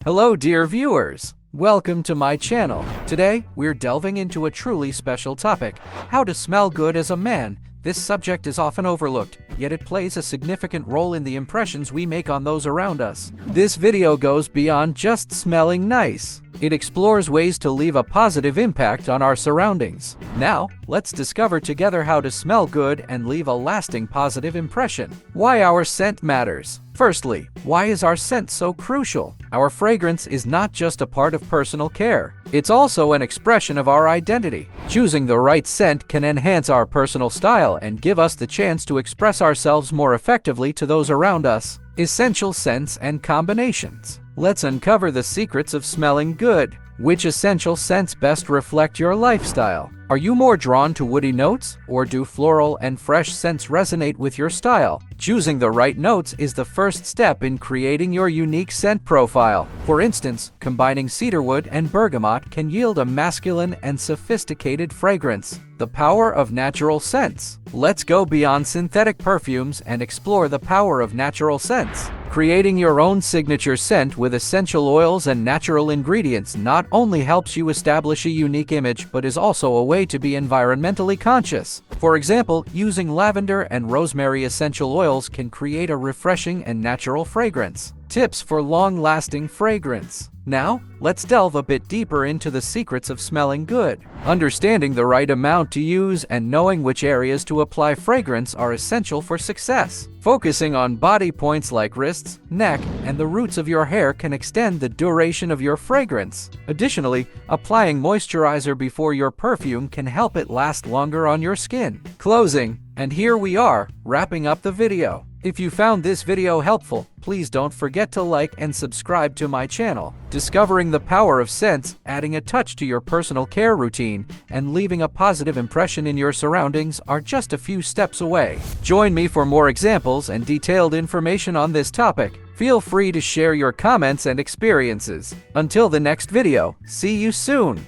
Hello dear viewers, welcome to my channel. Today, we're delving into a truly special topic, how to smell good as a man. This subject is often overlooked, yet it plays a significant role in the impressions we make on those around us. This video goes beyond just smelling nice. It explores ways to leave a positive impact on our surroundings. Now, let's discover together how to smell good and leave a lasting positive impression. Why our scent matters. Firstly, why is our scent so crucial? Our fragrance is not just a part of personal care. It's also an expression of our identity. Choosing the right scent can enhance our personal style and give us the chance to express ourselves more effectively to those around us. Essential scents and combinations. Let's uncover the secrets of smelling good. Which essential scents best reflect your lifestyle? Are you more drawn to woody notes, or do floral and fresh scents resonate with your style? Choosing the right notes is the first step in creating your unique scent profile. For instance, combining cedarwood and bergamot can yield a masculine and sophisticated fragrance. The power of natural scents. Let's go beyond synthetic perfumes and explore the power of natural scents. Creating your own signature scent with essential oils and natural ingredients not only helps you establish a unique image, but is also a way to be environmentally conscious. For example, using lavender and rosemary essential oils can create a refreshing and natural fragrance. Tips for long-lasting fragrance. Now, let's delve a bit deeper into the secrets of smelling good. Understanding the right amount to use and knowing which areas to apply fragrance are essential for success. Focusing on body points like wrists, neck, and the roots of your hair can extend the duration of your fragrance. Additionally, applying moisturizer before your perfume can help it last longer on your skin. Closing, and here we are, wrapping up the video. If you found this video helpful, please don't forget to like and subscribe to my channel. Discovering the power of scents, adding a touch to your personal care routine, and leaving a positive impression in your surroundings are just a few steps away. Join me for more examples and detailed information on this topic. Feel free to share your comments and experiences. Until the next video, see you soon!